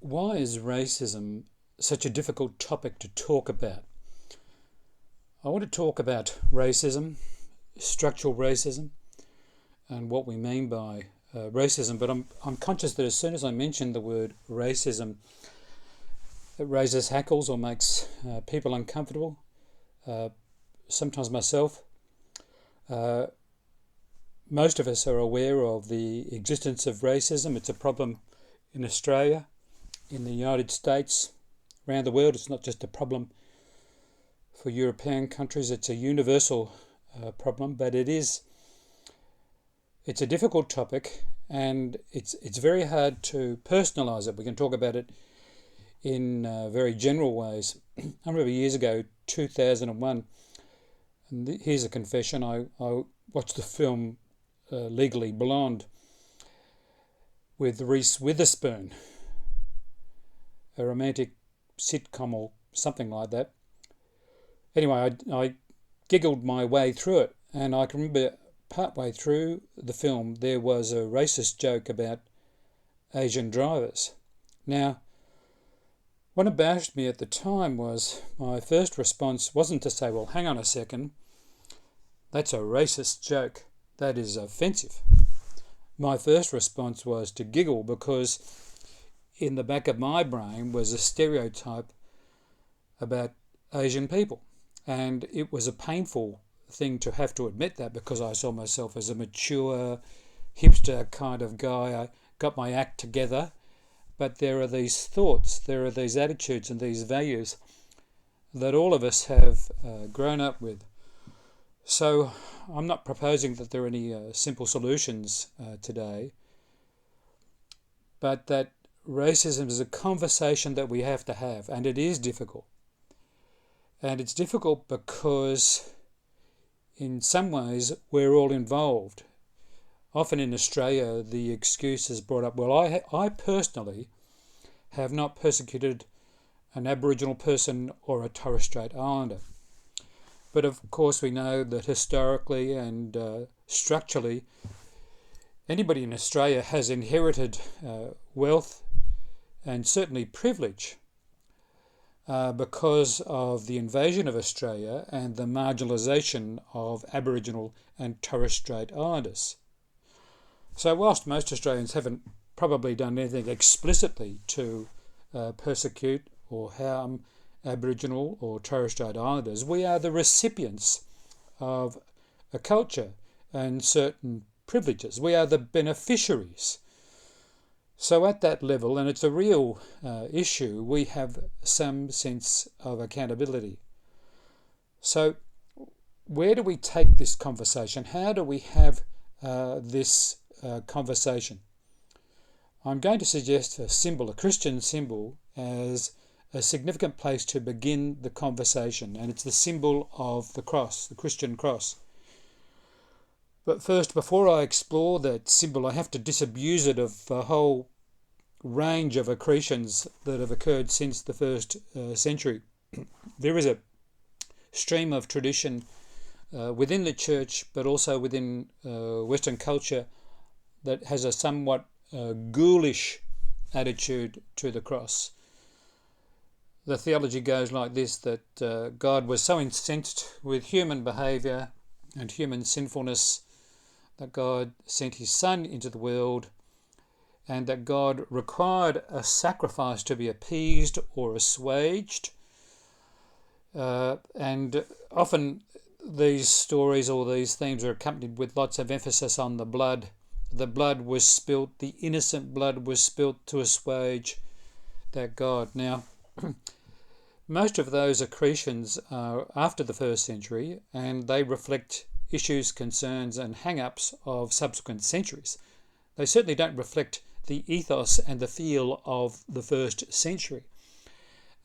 Why is racism such a difficult topic to talk about? I want to talk about racism, structural racism, and what we mean by racism, but I'm conscious that as soon as I mention the word racism, it raises hackles or makes people uncomfortable, sometimes myself. Most of us are aware of the existence of racism. It's a problem in Australia, in the United States, around the world. It's not just a problem for European countries, it's a universal problem, but it's a difficult topic, and it's very hard to personalise it. We can talk about it in very general ways. I remember years ago, 2001, and here's a confession, I watched the film Legally Blonde with Reese Witherspoon, a romantic sitcom or something like that. Anyway, I giggled my way through it, and I can remember partway through the film there was a racist joke about Asian drivers. Now, what embarrassed me at the time was my first response wasn't to say, well, hang on a second, that's a racist joke, that is offensive. My first response was to giggle, because in the back of my brain was a stereotype about Asian people. And it was a painful thing to have to admit that, because I saw myself as a mature, hipster kind of guy. I got my act together. But there are these thoughts, there are these attitudes and these values that all of us have grown up with. So I'm not proposing that there are any simple solutions today, but that racism is a conversation that we have to have, and it is difficult. And it's difficult because in some ways we're all involved. Often in Australia the excuse is brought up, well, I personally have not persecuted an Aboriginal person or a Torres Strait Islander. But of course we know that historically and structurally anybody in Australia has inherited wealth and certainly privilege because of the invasion of Australia and the marginalisation of Aboriginal and Torres Strait Islanders. So whilst most Australians haven't probably done anything explicitly to persecute or harm Aboriginal or Torres Strait Islanders, we are the recipients of a culture and certain privileges. We are the beneficiaries. So at that level, and it's a real issue, we have some sense of accountability. So where do we take this conversation? How do we have this conversation? I'm going to suggest a symbol, a Christian symbol, as a significant place to begin the conversation, and it's the symbol of the cross, the Christian cross. But first, before I explore that symbol, I have to disabuse it of a whole range of accretions that have occurred since the first century. There is a stream of tradition within the church, but also within Western culture, that has a somewhat ghoulish attitude to the cross. The theology goes like this, that God was so incensed with human behaviour and human sinfulness that God sent his Son into the world, and that God required a sacrifice to be appeased or assuaged. And often these stories or these themes are accompanied with lots of emphasis on the blood. The blood was spilt, the innocent blood was spilt to assuage that God. Now, most of those accretions are after the first century, and they reflect issues, concerns and hang-ups of subsequent centuries. They certainly don't reflect the ethos and the feel of the first century.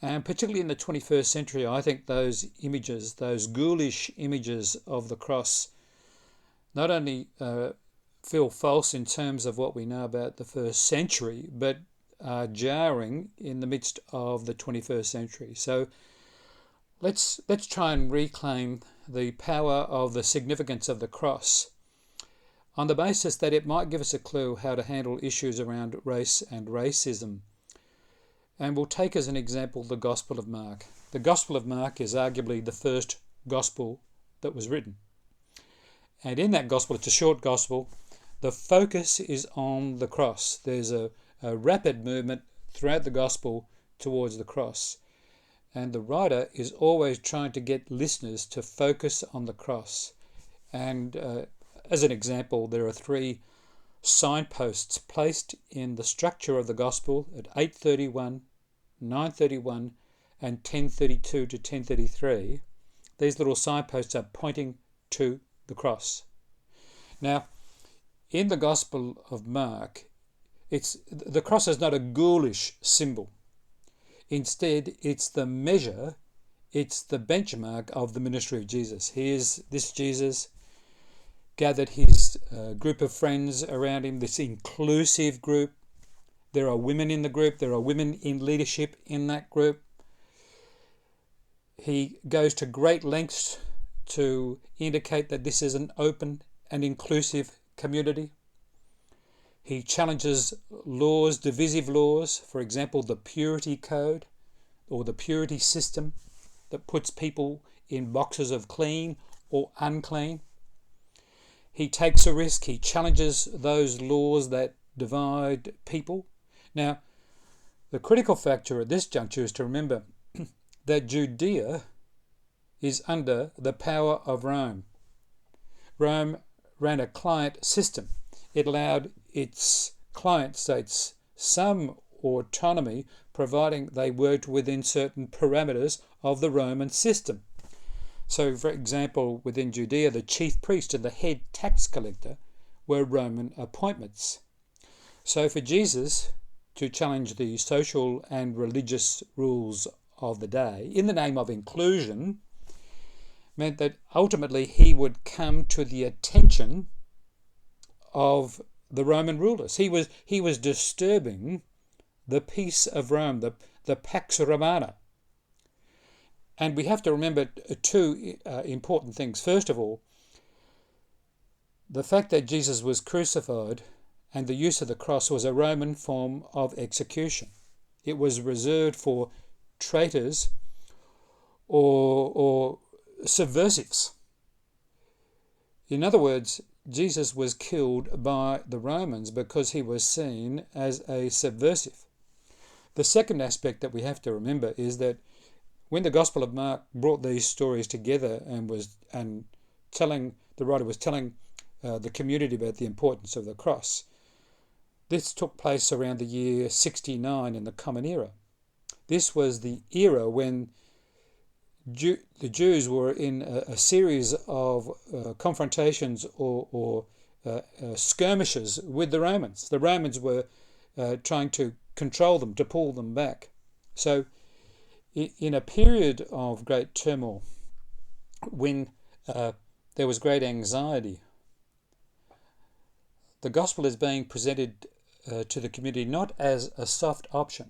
And particularly in the 21st century, I think those images, those ghoulish images of the cross, not only feel false in terms of what we know about the first century, but are jarring in the midst of the 21st century. So let's try and reclaim the power of the significance of the cross on the basis that it might give us a clue how to handle issues around race and racism. And we'll take as an example the Gospel of Mark. The Gospel of Mark is arguably the first gospel that was written. And in that gospel, it's a short gospel, the focus is on the cross. There's a rapid movement throughout the gospel towards the cross. And the writer is always trying to get listeners to focus on the cross. And as an example, there are 3 signposts placed in the structure of the gospel at 8:31, 9:31 and 10:32 to 10:33. These little signposts are pointing to the cross. Now, in the Gospel of Mark, the cross is not a ghoulish symbol. Instead, it's the measure, it's the benchmark of the ministry of Jesus. Here's this Jesus gathered his group of friends around him, this inclusive group. There are women in the group. There are women in leadership in that group. He goes to great lengths to indicate that this is an open and inclusive community. He challenges laws, divisive laws, for example, the purity code or the purity system that puts people in boxes of clean or unclean. He takes a risk. He challenges those laws that divide people. Now, the critical factor at this juncture is to remember that Judea is under the power of Rome. Rome ran a client system. It allowed its client states some autonomy, providing they worked within certain parameters of the Roman system. So, for example, within Judea, the chief priest and the head tax collector were Roman appointments. So for Jesus to challenge the social and religious rules of the day in the name of inclusion meant that ultimately he would come to the attention of the Roman rulers. He was disturbing the peace of Rome, the Pax Romana. And we have to remember 2 important things. First of all, the fact that Jesus was crucified and the use of the cross was a Roman form of execution. It was reserved for traitors or subversives. In other words, Jesus was killed by the Romans because he was seen as a subversive. The second aspect that we have to remember is that when the Gospel of Mark brought these stories together and the writer was telling the community about the importance of the cross, this took place around the year 69 in the Common Era. This was the era when the Jews were in a series of confrontations or skirmishes with the Romans. The Romans were trying to control them, to pull them back. So in a period of great turmoil, when there was great anxiety, the gospel is being presented to the community not as a soft option.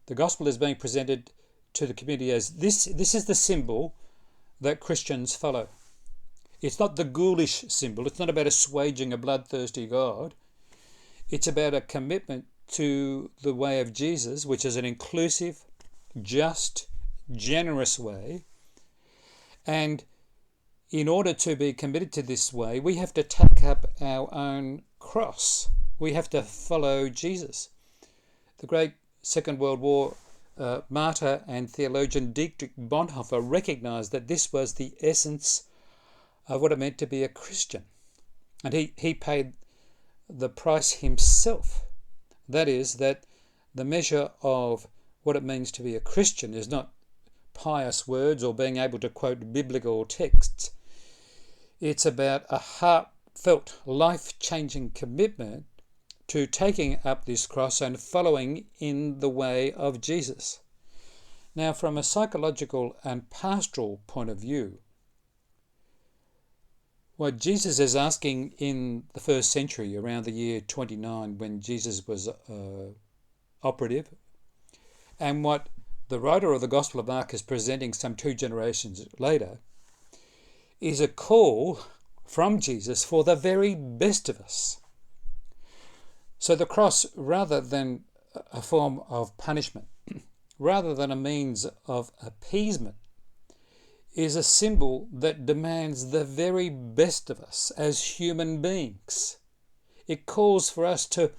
The gospel is being presented to the community as this is the symbol that Christians follow. It's not the ghoulish symbol. It's not about assuaging a bloodthirsty God. It's about a commitment to the way of Jesus, which is an inclusive, just, generous way. And in order to be committed to this way, we have to take up our own cross. We have to follow Jesus. The great Second World War martyr and theologian Dietrich Bonhoeffer recognised that this was the essence of what it meant to be a Christian. And he paid the price himself. That is, that the measure of what it means to be a Christian is not pious words or being able to quote biblical texts. It's about a heartfelt, life-changing commitment to taking up this cross and following in the way of Jesus. Now, from a psychological and pastoral point of view, what Jesus is asking in the first century, around the year 29, when Jesus was operative, and what the writer of the Gospel of Mark is presenting some 2 generations later, is a call from Jesus for the very best of us. So the cross, rather than a form of punishment rather than a means of appeasement is a symbol that demands the very best of us as human beings. It calls for us to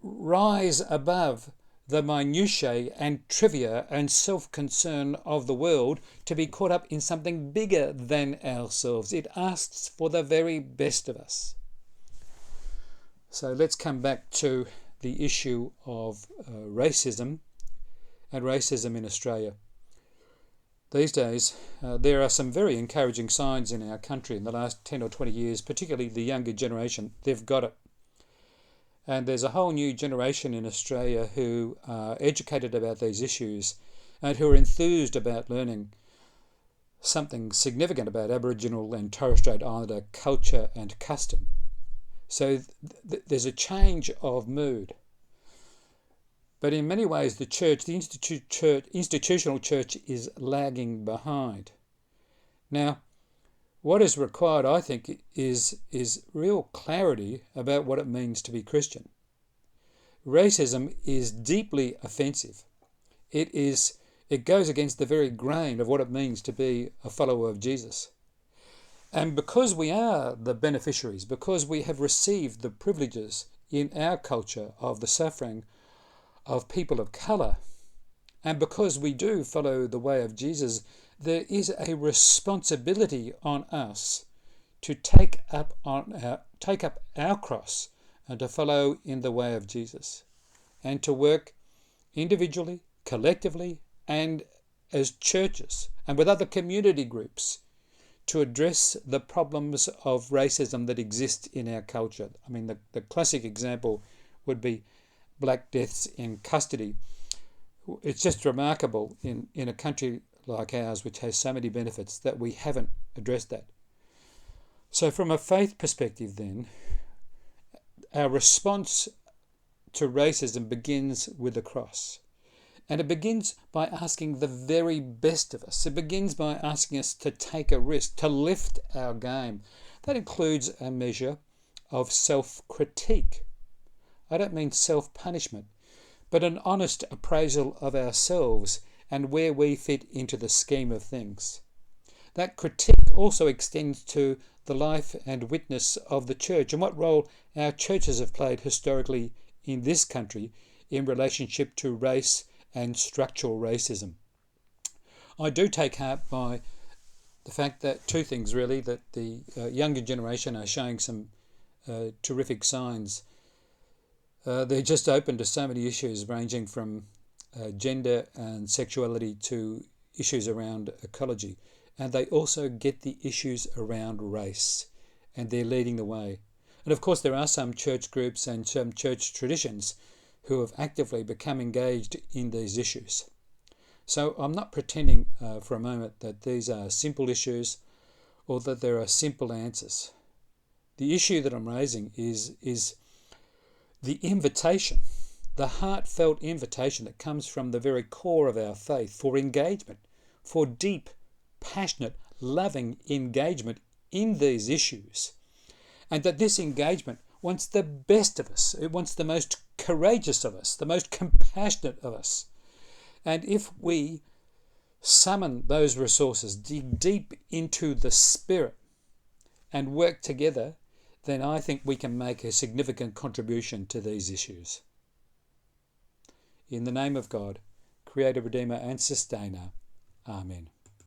rise above the minutiae and trivia and self-concern of the world to be caught up in something bigger than ourselves. It asks for the very best of us. So let's come back to the issue of racism and racism in Australia. These days, there are some very encouraging signs in our country in the last 10 or 20 years, particularly the younger generation. They've got it. And there's a whole new generation in Australia who are educated about these issues and who are enthused about learning something significant about Aboriginal and Torres Strait Islander culture and custom. So there's a change of mood. But in many ways, the church, the institutional church, is lagging behind. Now, what is required, I think, is real clarity about what it means to be Christian. Racism is deeply offensive. It goes against the very grain of what it means to be a follower of Jesus. And because we are the beneficiaries, because we have received the privileges in our culture of the suffering of people of colour, and because we do follow the way of Jesus, there is a responsibility on us to take up our cross and to follow in the way of Jesus, and to work individually, collectively, and as churches and with other community groups to address the problems of racism that exist in our culture. I mean, the classic example would be black deaths in custody. It's just remarkable in a country like ours, which has so many benefits, that we haven't addressed that. So from a faith perspective then, our response to racism begins with the cross. And it begins by asking the very best of us. It begins by asking us to take a risk, to lift our game. That includes a measure of self-critique. I don't mean self-punishment, but an honest appraisal of ourselves and where we fit into the scheme of things. That critique also extends to the life and witness of the church and what role our churches have played historically in this country in relationship to race and structural racism. I do take heart by the fact that two things really, that the younger generation are showing some terrific signs. They're just open to so many issues ranging from gender and sexuality to issues around ecology. And they also get the issues around race, and they're leading the way. And of course there are some church groups and some church traditions who have actively become engaged in these issues. So I'm not pretending for a moment that these are simple issues or that there are simple answers. The issue that I'm raising is the invitation, the heartfelt invitation that comes from the very core of our faith for engagement, for deep, passionate, loving engagement in these issues. And that this engagement wants the best of us. It wants the most courageous of us, the most compassionate of us. And if we summon those resources, dig deep into the spirit and work together, then I think we can make a significant contribution to these issues. In the name of God, Creator, Redeemer and Sustainer. Amen.